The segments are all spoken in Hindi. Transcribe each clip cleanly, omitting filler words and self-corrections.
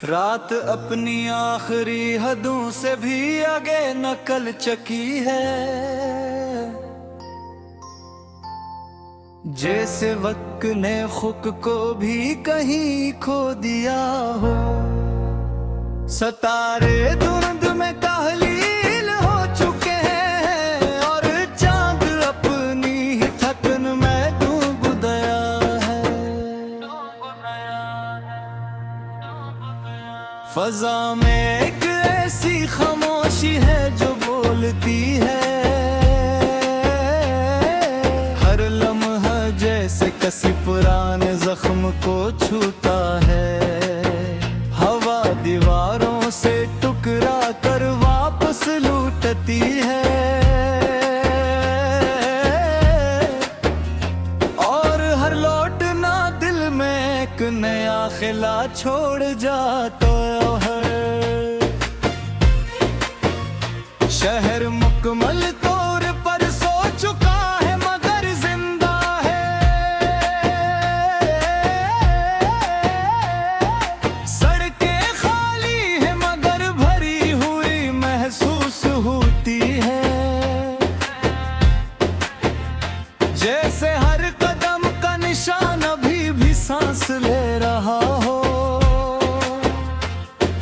रात अपनी आखिरी हदों से भी आगे नकल चकी है, जैसे वक्त ने खुद को भी कहीं खो दिया हो। सितारे धुंध में तहलील हो चुके हैं और चांद अपनी ही थकन में डूब गया है। फजा में एक ऐसी खामोशी है जो बोलती है, हर लम्हा जैसे किसी पुराने जख्म को छूता है। हवा दीवारों से टुकरा कर वापस लूटती है और हर लौटना दिल में एक नया खिला छोड़ जाता है। शहर मुकम्मल तौर पर सो चुका है मगर जिंदा है। सड़कें खाली है मगर भरी हुई महसूस होती है, जैसे हर कदम का निशान अभी भी सांस ले रहा हो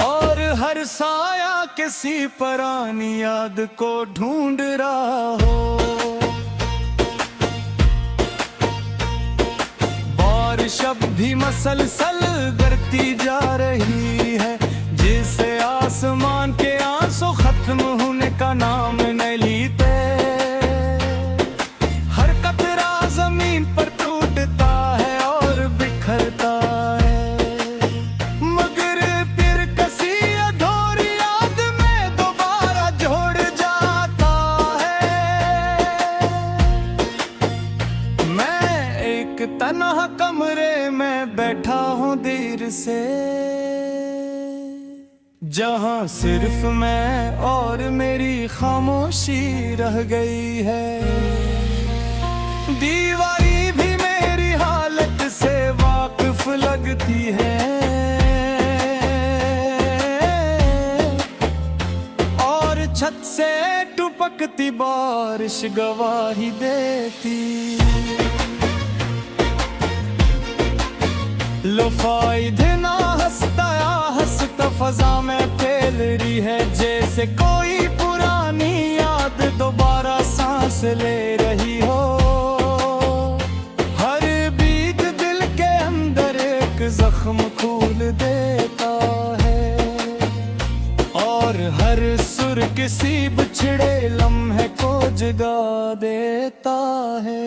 और हर साया किसी पुरानी याद को ढूंढ रहा हो। बारिश अब भी मसलसल गिरती जा रही है, जिससे आसमान के आंसू खत्म होने का नाम नहीं लेते। हर कतरा जमीन पर टूटता है और बिखरता है, मगर फिर किसी अधूरी याद में दोबारा जोड़ जाता है। मैं एक तन्हा कमरे में बैठा हूँ देर से, जहाँ सिर्फ मैं और मेरी खामोशी रह गई है। दीवारी भी मेरी हालत से वाकिफ लगती है और छत से टपकती बारिश गवाही देती। लुफाइदे ना हंसता फजा में फैल रही है, जैसे कोई पुरानी याद दोबारा सांस ले रही हो। हर बीत दिल के अंदर एक जख्म खोल देता है और हर सुर किसी बिछड़े लम्हे को जगा देता है।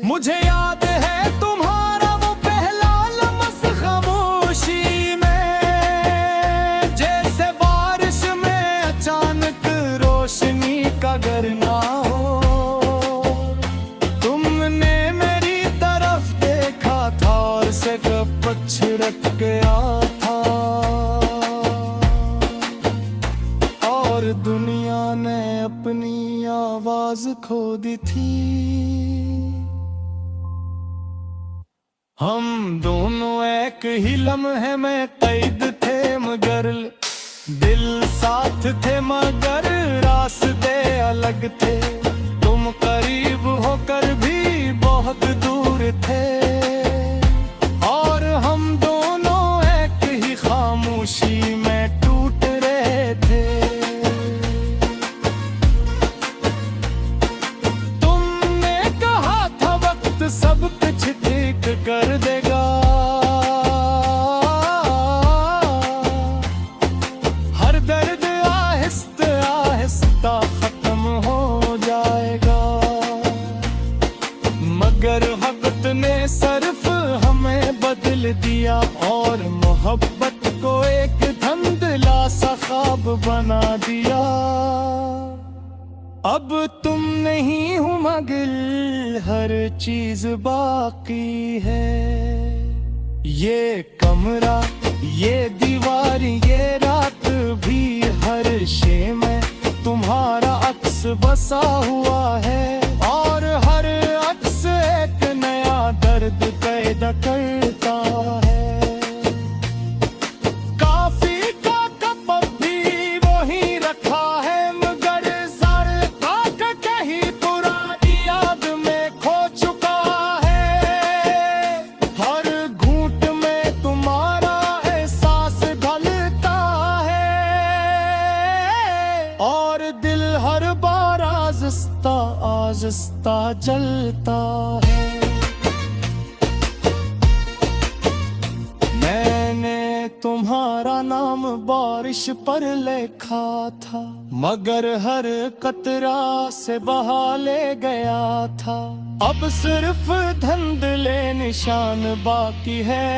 मुझे याद है तुम्हारा वो पहला लम्हा खामोशी में, जैसे बारिश में अचानक रोशनी का गिरना हो। तुमने मेरी तरफ देखा था और से कब छिड़क गया था और दुनिया ने अपनी आवाज खो दी थी। हम दोनों एक ही लम्हे में कैद थे, मगर दिल साथ थे मगर रास्ते अलग थे। तुम करीब होकर भी बहुत दूर थे और हम दोनों एक ही खामोशी में टूट रहे थे। तुमने कहा था वक्त सब कुछ ठीक कर देगा, हर दर्द आहिस्ता आहिस्ता खत्म हो जाएगा। मगर वक्त ने सिर्फ हमें बदल दिया और मोहब्बत को एक धुंधला सा ख्वाब बना दिया। अब तुम नहीं हो मगर हर चीज बाकी है। ये कमरा, ये दीवार, ये रात भी, हर शे में तुम्हारा अक्स बसा हुआ है और हर अक्स एक नया दर्द पैदा करता है। रास्ता जलता है। मैंने तुम्हारा नाम बारिश पर लिखा था, मगर हर कतरा से बहा ले गया था। अब सिर्फ धुंधले निशान बाकी है,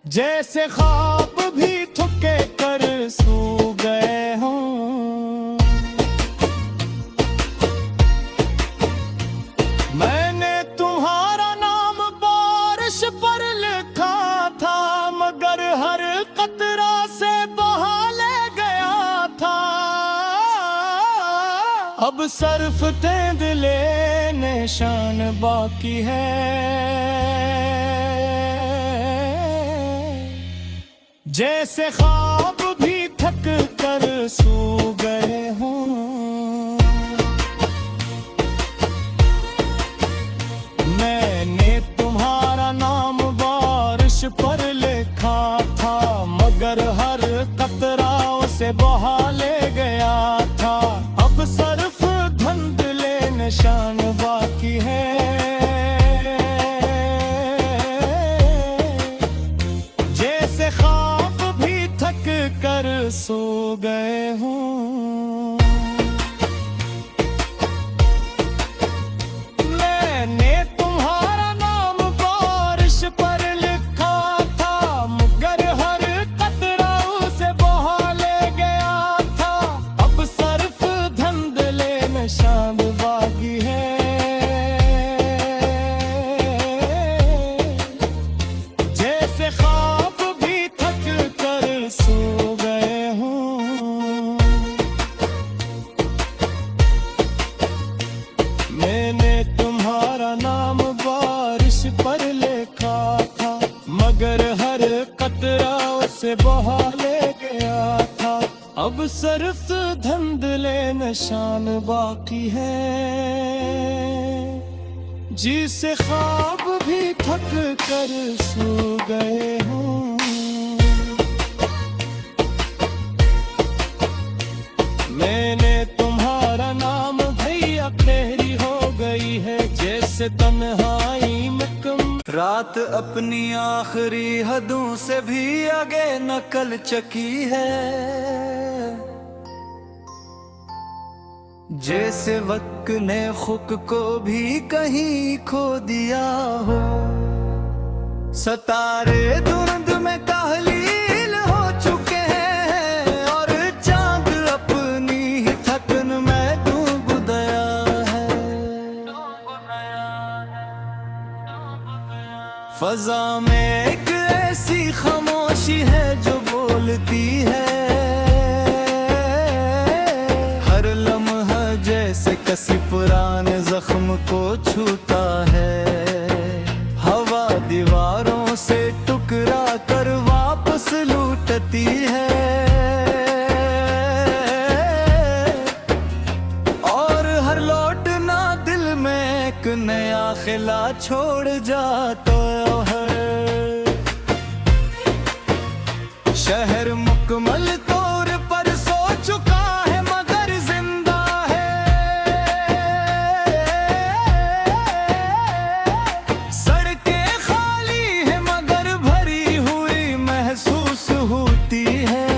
जैसे ख्वाब भी थके कर सो गए हों। मैंने तुम्हारा नाम बारिश पर लिखा था, मगर हर कतरा से बहा ले गया था। अब सिर्फ तेंदुले निशान बाकी है, जैसे ख्वाब भी थक कर सो गए हों। मैंने तुम्हारा नाम बारिश पर लिखा था, मगर हर कतरा उसे बहा ले गया था। अब सिर्फ धुंधले निशान बाकी है, जैसे ख्वाब भी थक कर सो गए हों। मैंने तुम्हारा नाम बारिश पर लिखा था, मगर हर कतरा उसे बहा ले गया था। अब सिर्फ धुंधले निशान बाकी है, जैसे ख्वाब भी थक कर सो गए हों। मैंने तुम्हारा नाम बारिश पर लिखा था, मगर हर कतरा उसे बहा ले गया था। अब सिर्फ धुंधले निशान बाकी है, जिसे ख्वाब भी थक कर सो गए हों। मैंने तुम्हारा नाम भैया गहरी हो गई है, जैसे तन्हाई में कम। रात अपनी आखिरी हदों से भी आगे नकल चकी है, जैसे वक्त ने खुद को भी कहीं खो दिया हो। सितारे धुंध में काहलील हो चुके हैं, और चांद अपनी ही थकन में डूब गया है। फजा में एक ऐसी खामोशी है जो बोलती है, हर लम्हा जैसे किसी पुराने जख्म को छूता है। हवा दीवारों से टुकरा कर वापस लूटती है, और हर लौटना दिल में एक नया खिला छोड़ जाता है। शहर मुकम्मल तौर पर सो चुका है, मगर जिंदा है। सड़कें खाली है, मगर भरी हुई महसूस होती है,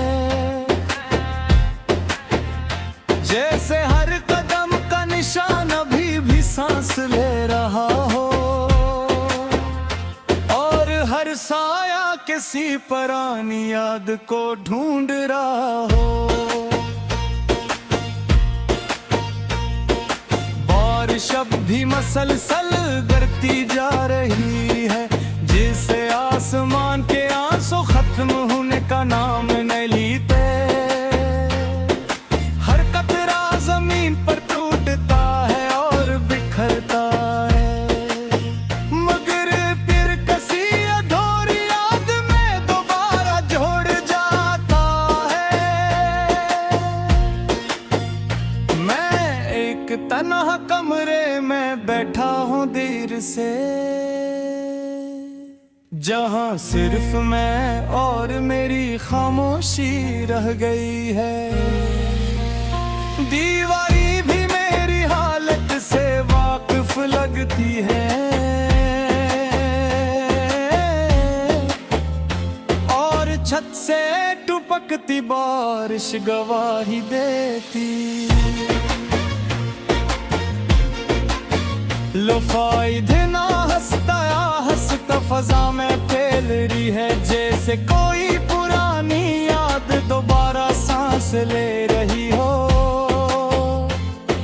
जैसे हर कदम का निशान अभी भी सांस ले रहा हो, और हर साया किसी पुरानी याद को ढूंढ रहा हो। बारिश अब भी मसलसल गिरती जा रही है, जिसे आसमान के आंसू खत्म होने का नाम नहीं लेते। हर कतरा जमीन पर टूटता है और बिखरता है, मगर फिर किसी अधूरी याद में दोबारा जोड़ जाता है। मैं एक तन्हा कमरे में बैठा हूँ देर से, जहाँ सिर्फ मैं और मेरी खामोशी रह गई है। लगती है और छत से टपकती बारिश गवाही देती। लो फायदे ना हंसता या हंसता फजा में फैल रही है, जैसे कोई पुरानी याद दोबारा सांस ले रही हो।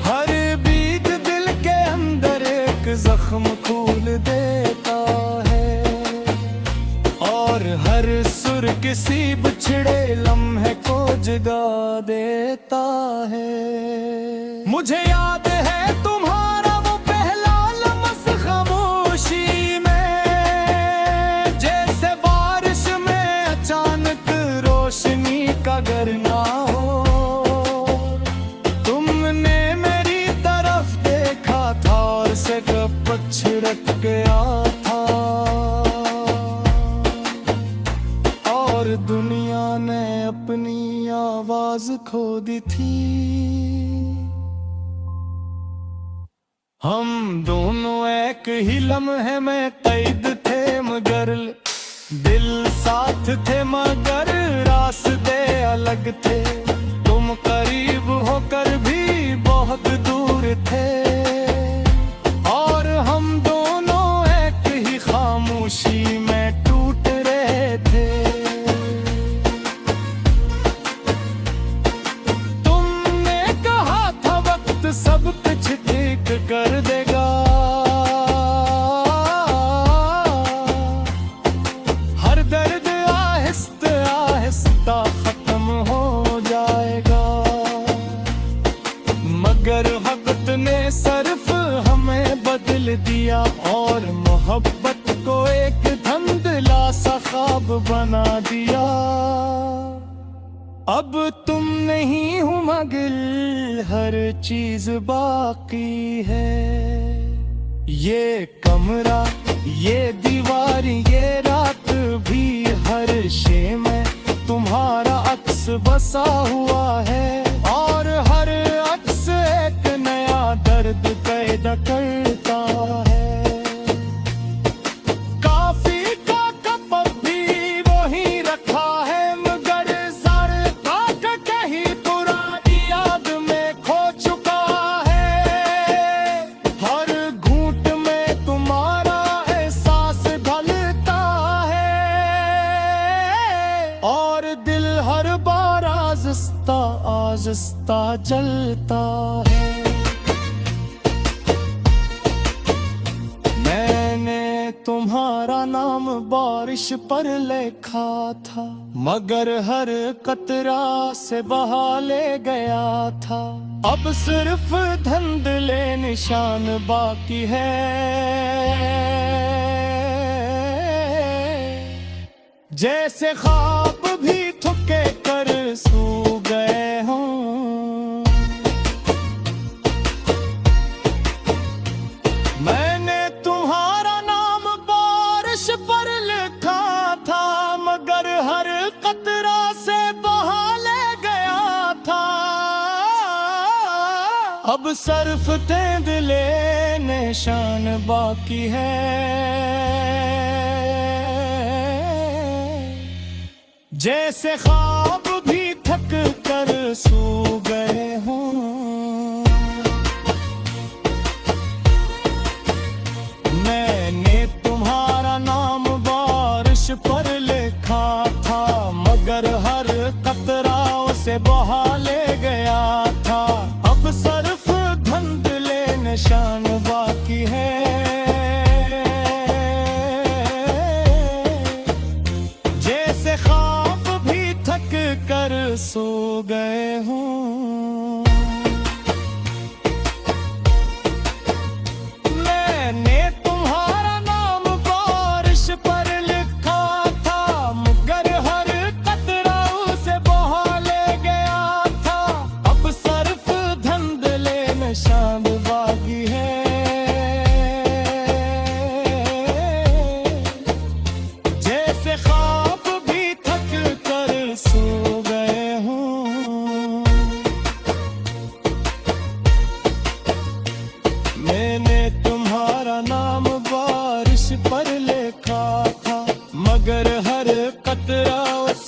हर बीत दिल के अंदर एक जख्म खोल देता है और हर सुर किसी बिछड़े लम्हे को जगा देता है। मुझे याद है तुम्हारा वो पहला लम्स खामोशी में, जैसे बारिश में अचानक रोशनी का गर ना हो। तुमने मेरी तरफ देखा था और से कब छिड़क गया था और दुनिया ने अपनी आवाज खो दी थी। हम दोनों एक ही लम्हे में कैद थे, मगर दिल साथ थे, मगर रास्ते अलग थे। तुम करीब होकर भी बहुत दूर थे और हम दोनों एक ही खामोशी में टूट रहे थे। तुमने कहा था वक्त सब कुछ ठीक कर देगा, हर दर्द आहिस्ता आहिस्ता खत्म हो जाएगा। मगर वक्त ने सिर्फ हमें बदल दिया और मोहब्बत को एक धुंधला सा ख्वाब बना दिया। अब तुम नहीं हो मगर हर चीज बाकी है। ये कमरा, ये दीवार, ये रात भी, हर शे में तुम्हारा अक्स बसा हुआ है और हर अक्स एक नया दर्द पैदा करता है। काफी का कप भी वही रखा है, मगर सर काट कहीं पुरानी याद में खो चुका है। हर घूंट में तुम्हारा एहसास ढलता है और दिल हर बार आहिस्ता आहिस्ता जलता है। मैंने तुम्हारा नाम बारिश पर लिखा था, मगर हर कतरा से बहा ले गया था। अब सिर्फ धुंधले निशान बाकी है, जैसे ख्वाब भी थके कर सो गए हों। मैंने तुम्हारा नाम बारिश पर लिखा था, मगर हर कतरा से बहा ले गया था। अब सिर्फ तेंदुले निशान बाकी है, जैसे ख्वाब भी थक कर सो गए हों। मैंने तुम्हारा नाम बारिश पर लिखा था, मगर हर कतरा उसे बहा ले गया था। अब सिर्फ धुंधले निशान बाकी है, जैसे ख्वाब भी थक कर सो गए हों। मैंने तुम्हारा नाम बारिश पर लिखा था,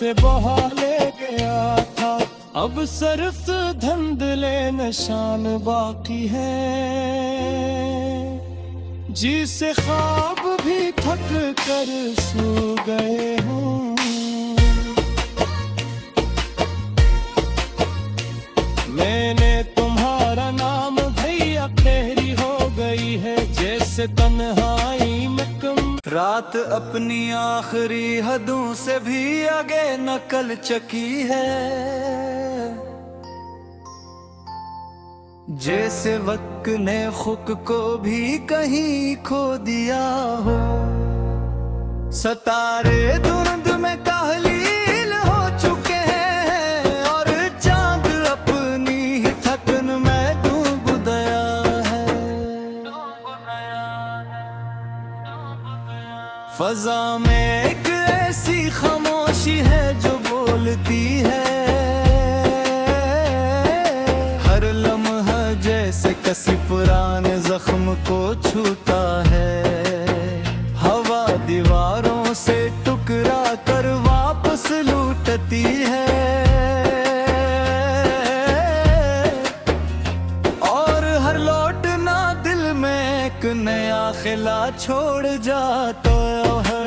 से बहा ले गया था। अब सिर्फ धुंधले निशान बाकी है, जिसे ख्वाब भी थक कर सो गए हों। मैंने तुम्हारा नाम भैया तेरी हो गई है, जैसे तन्हाई में कम। रात अपनी आखिरी हदों से भी आगे नकल चकी है, जैसे वक्त ने खुद को भी कहीं खो दिया हो। सितारे धुंध में काहलील हो चुके हैं, और चांद अपनी ही थकन में डूब गया है। फजा में एक ऐसी खामोशी है जो बोलती है, हर लम्हा जैसे किसी पुराने जख्म को छूता है। हवा दीवारों से टुकरा कर वापस लूटती है, और हर लौटना दिल में एक नया खिला छोड़ जाता है।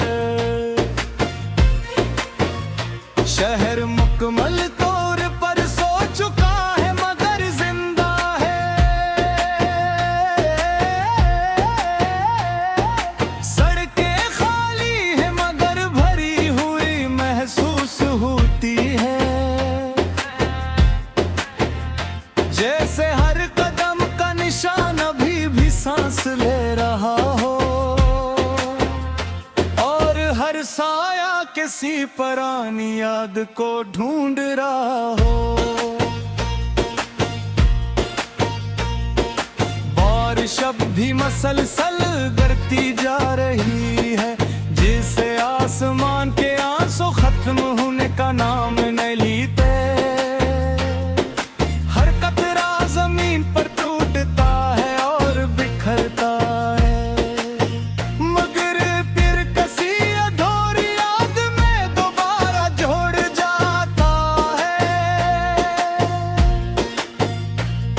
शहर मुकम्मल तौर पर सो चुका है मगर जिंदा है। सड़कें खाली है मगर भरी हुई महसूस होती है, जैसे हर कदम का निशान अभी भी सांस ले रहा हो, और हर साया किसी पुरानी याद को ढूंढ रहा हो। बारिश अब भी मसलसल गिरती जा रही है, जिससे आसमान के आंसू खत्म होने का नाम नहीं लेते। हर कतरा जमीन पर टूटता है और बिखरता है, मगर फिर किसी अधूरी याद में दोबारा जोड़ जाता है।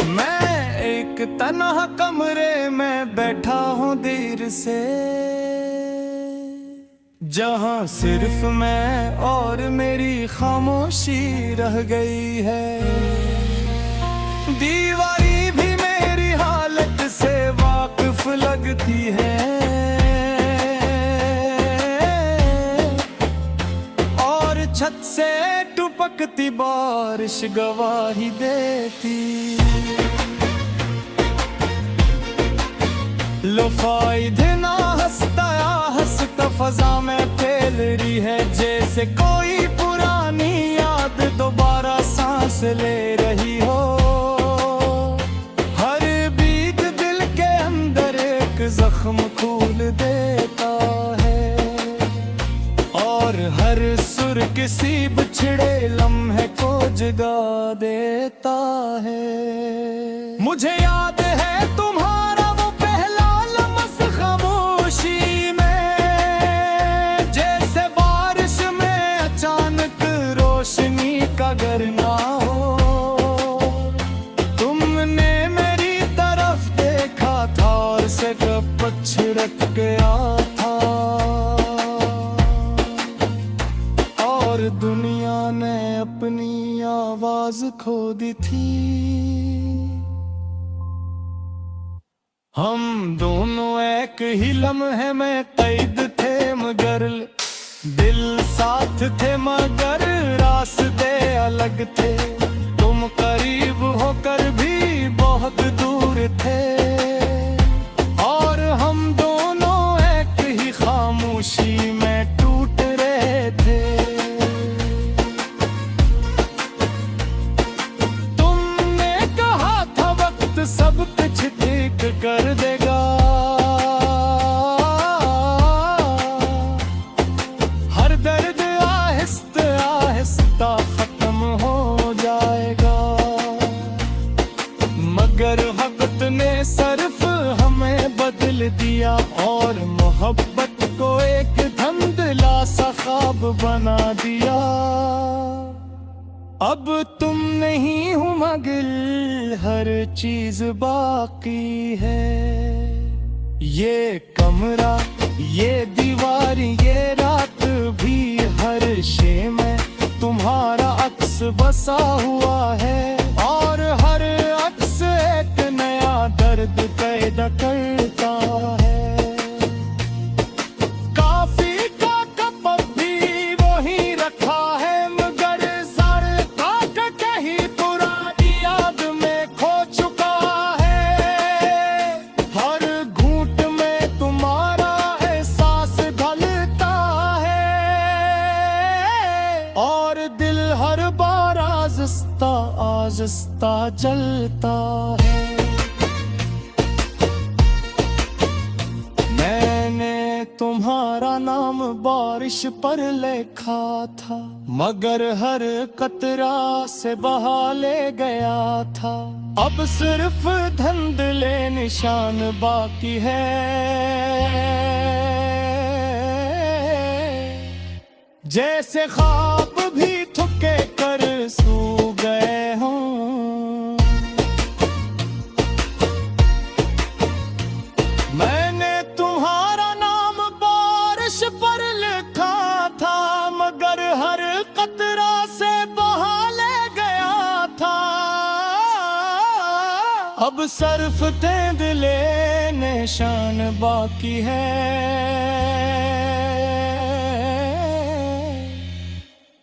मैं एक तन्हा कमरे में बैठा हूँ देर से, जहाँ सिर्फ मैं और मेरी खामोशी रह गई है। दीवारी भी मेरी हालत से वाकिफ लगती है, और छत से टपकती बारिश गवाही देती। लो फायदे ना हंसता हंसता फजा में फैल रही है, जैसे कोई पुरानी याद दोबारा सांस ले रही हो। हर बीत दिल के अंदर एक जख्म खोल देता है, और हर सुर किसी बिछड़े लम्हे को जगा देता है। मुझे याद है तुम्हारा वो पहला लम्स खामोशी में, जैसे बारिश में अचानक रोशनी का गर ना हो। तुमने मेरी तरफ देखा था और सिर्फ छिड़क गया था, और दुनिया ने अपनी आवाज खो दी थी। हम दोनों एक ही लम्हे में कैद थे, मगर दिल साथ थे मगर रास्ते अलग थे। तुम करीब होकर भी बहुत दूर थे, और हम दोनों एक ही खामोशी में टूट रहे थे। तुमने कहा था वक्त सब कुछ ठीक कर देगा, हर दर्द आहिस्ते अब तुम नहीं हो मगर हर चीज बाकी है। ये कमरा, ये दीवार, ये रात भी, हर शे में तुम्हारा अक्स बसा हुआ है। और हर अक्स एक नया दर्द पैदा करता है। काफी का कप भी वही रखा है, मगर सर काट के ही पुरानी याद में खो चुका है। हर घूंट में तुम्हारा एहसास ढलता है, और दिल हर बार आहिस्ता आहिस्ता जलता है। मैंने तुम्हारा नाम बारिश पर लिखा था, मगर हर कतरा से बहा ले गया था। अब सिर्फ धुंधले निशान बाकी है, जैसे ख्वाब भी थके कर सो गए हों। मैंने तुम्हारा नाम बारिश पर लिखा था, मगर हर कतरा से बहा ले गया था। अब सिर्फ तेंदुले निशान बाकी है,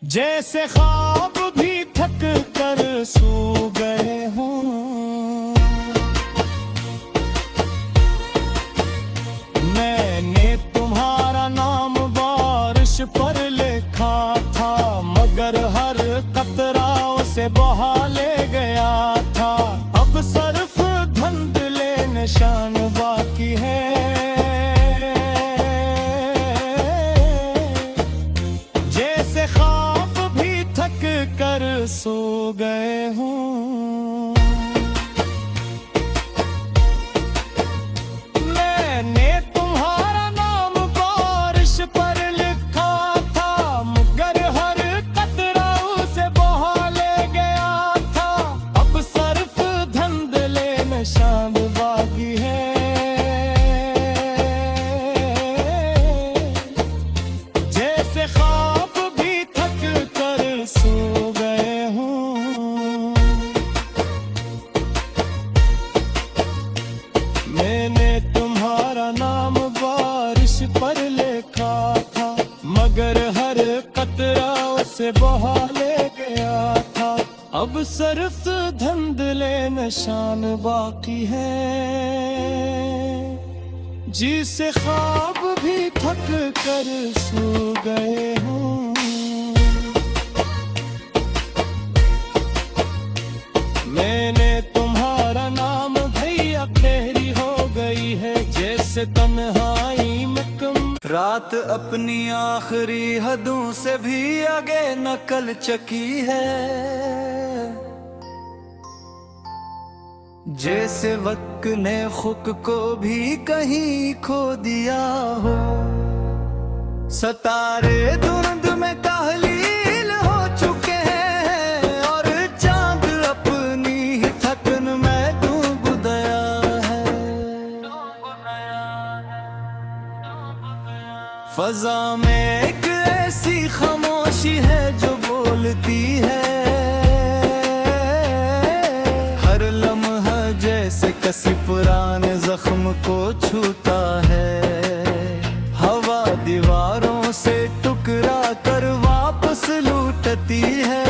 जैसे ख्वाब भी थक कर सो गए हों। मैंने तुम्हारा नाम बारिश पर लिखा था, मगर हर कतरा उसे बहा ले गया था। अब सिर्फ धुंधले निशान बाकी है, जैसे ख्वाब भी थक कर सो गए हों। मैंने तुम्हारा नाम बारिश पर लिखा था, मगर हर कतरा उसे बहा ले गया था। अब सिर्फ धुंधले निशान बाकी है, जैसे ख्वाब भी थक कर सो गए हों। मैंने तुम्हारा नाम बारिश पर लिखा था, मगर हर कतरा उसे बहा ले गया था। अब सिर्फ धुंधले निशान बाकी है, जिसे ख्वाब भी थक कर सो गए हों। मैंने तुम्हारा नाम भैया तेरी हो गई है, जैसे तन्हाई में कम। रात अपनी आखिरी हदों से भी आगे नकल चकी है, जैसे वक्त ने खुद को भी कहीं खो दिया हो। सितारे धुंध में काहलील हो चुके हैं, और चांद अपनी ही थकन में डूब गया है। फजा में एक ऐसी खामोशी है जो बोलती है, हर लम्हा जैसे किसी पुराने जख्म को छूता है। हवा दीवारों से टुकरा कर वापस लूटती है,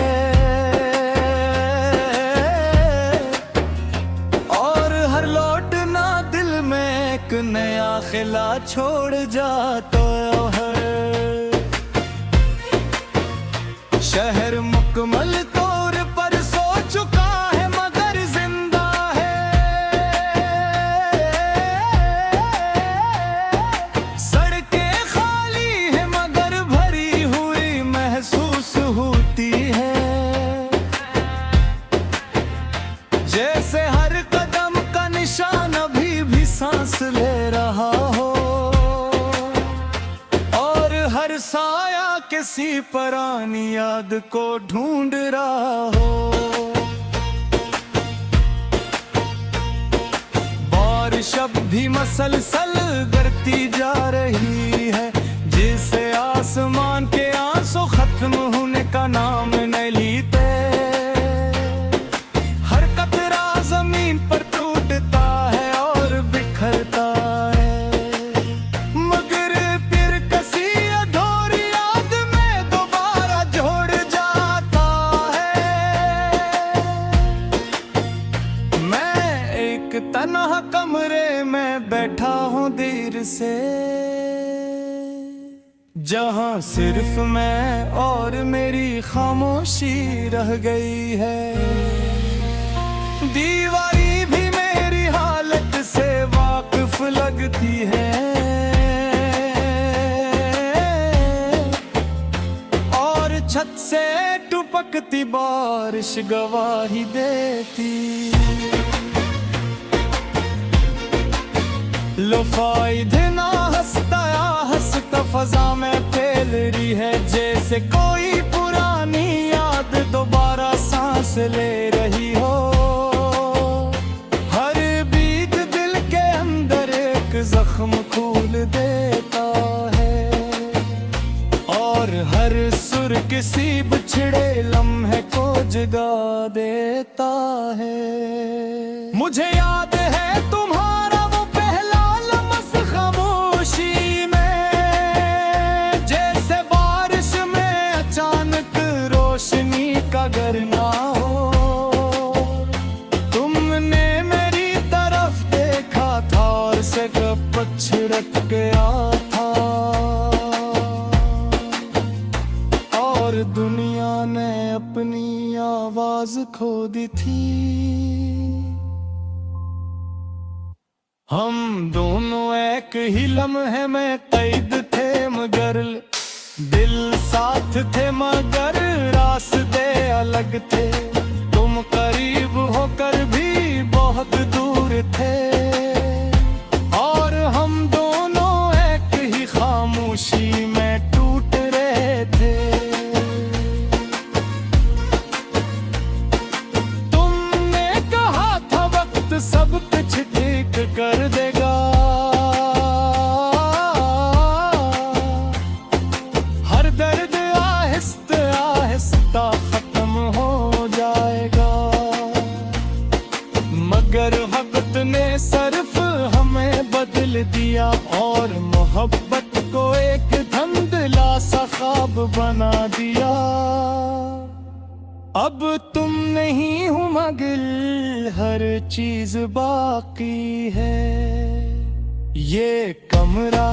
और हर लौटना दिल में एक नया खिला छोड़ जाता है। शहर मुकम्मल तौर पर सो चुका है, मगर जिंदा है। सड़कें खाली है, मगर भरी हुई महसूस होती है, जैसे हर कदम का निशान अभी भी सांस ले रहा हो, और हर साया किसी पुरानी याद को ढूंढ रहा हो। बारिश अब भी मसलसल गिरती जा रही है, जिससे आसमान के आंसू खत्म होने का नाम नहीं लेते। हर कतरा जमीन पर टूटता है और बिखरता है, मगर फिर किसी अधूरी याद में दोबारा जोड़ जाता है। मैं एक तन्हा कमरे में बैठा हूँ देर से, जहाँ सिर्फ मैं और मेरी खामोशी रह गई है। दीवारी भी मेरी हालत से वाकिफ लगती है, और छत से टपकती बारिश गवाही देती। लो फायदे ना हंसता फजा में फैल रही है, जैसे कोई पुरानी याद दोबारा सांस ले रही हो। हर बीत दिल के अंदर एक जख्म खोल देता है, और हर सुर किसी बिछड़े लम्हे को जगा देता है। मुझे याद है तुम्हारा वो पहला लम्हा खामोशी में, अगर ना हो तुमने मेरी तरफ देखा था और से छिड़क गया था, और दुनिया ने अपनी आवाज खो दी थी। हम दोनों एक ही लम्हे में कैद थे, मगर दिल साथ थे, मगर रास्ते अलग थे। तुम करीब होकर भी बहुत दूर थे, और हम दोनों एक ही खामोशी में टूट रहे थे। तुमने कहा था वक्त सब कुछ ठीक कर देगा, हर दर्द आहिस्ता आहिस्ता खत्म हो जाएगा। मगर वक्त ने सिर्फ हमें बदल दिया, और मोहब्बत को एक धुंधला सा ख्वाब बना दिया। अब तुम नहीं हो मगर हर चीज बाकी है। ये कमरा,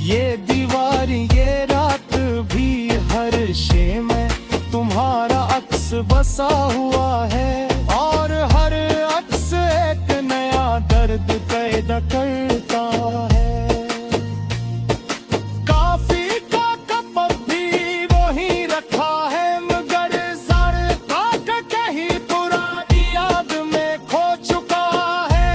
ये दीवार, ये रात भी, हर शे में तुम्हारा अक्स बसा हुआ है, और हर अक्स एक नया दर्द पैदा करता है। काफी का कप भी वही रखा है, मगर सर काट कहीं पुरानी याद में खो चुका है।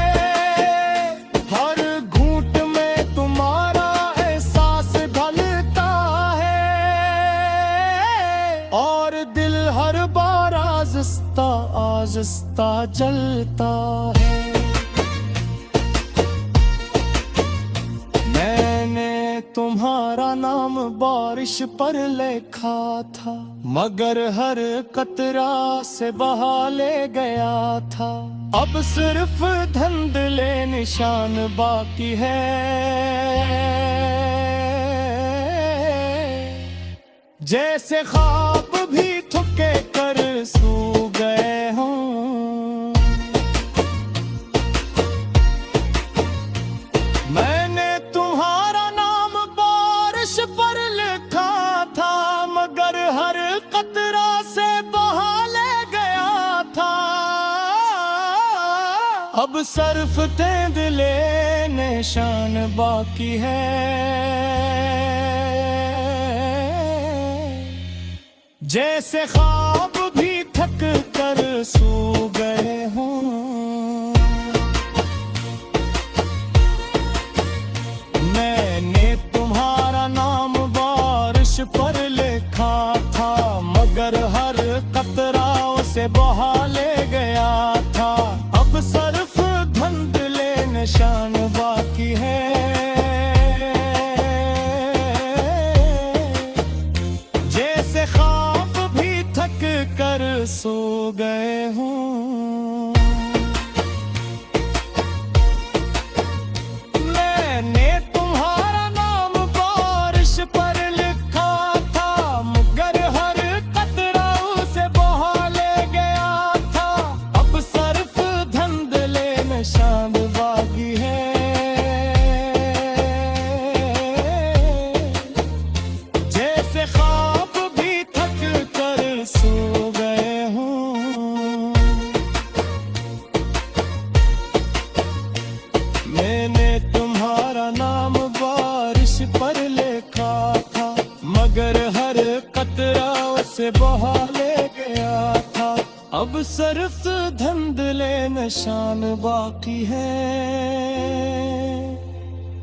हर घूंट में तुम्हारा एहसास ढलता है, और दिल हर बार आहिस्ता आहिस्ता जलता है। मैंने तुम्हारा नाम बारिश पर लिखा था, मगर हर कतरा से बहा ले गया था। अब सिर्फ धुंधले निशान बाकी है, जैसे ख्वाब भी थके कर सो गए हों। मैंने तुम्हारा नाम बारिश पर लिखा था, मगर हर कतरा से बहा ले गया था। अब सिर्फ तेंदुले निशान बाकी है, जैसे ख्वाब भी थक कर सो गए हों। मैंने तुम्हारा नाम बारिश पर लिखा गए हूँ। मैंने तुम्हारा नाम बारिश पर लिखा था, मगर हर कतरा उसे बहा ले गया था। अब सिर्फ धुंधले निशान बाकी है, जैसे ख्वाब भी थक कर सो गए हूँ। मैंने तुम्हारा नाम बारिश पर लिखा था, मगर हर कतरा उसे बहा ले गया था। अब सिर्फ धुंधले निशान बाकी है,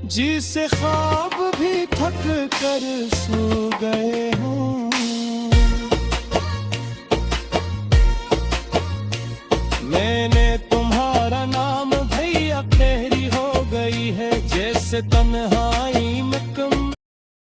जिसे ख्वाब भी थक कर सो गए हूँ। मैंने तुम्हारा नाम भैया तेरी हो गई है, जैसे तन्हा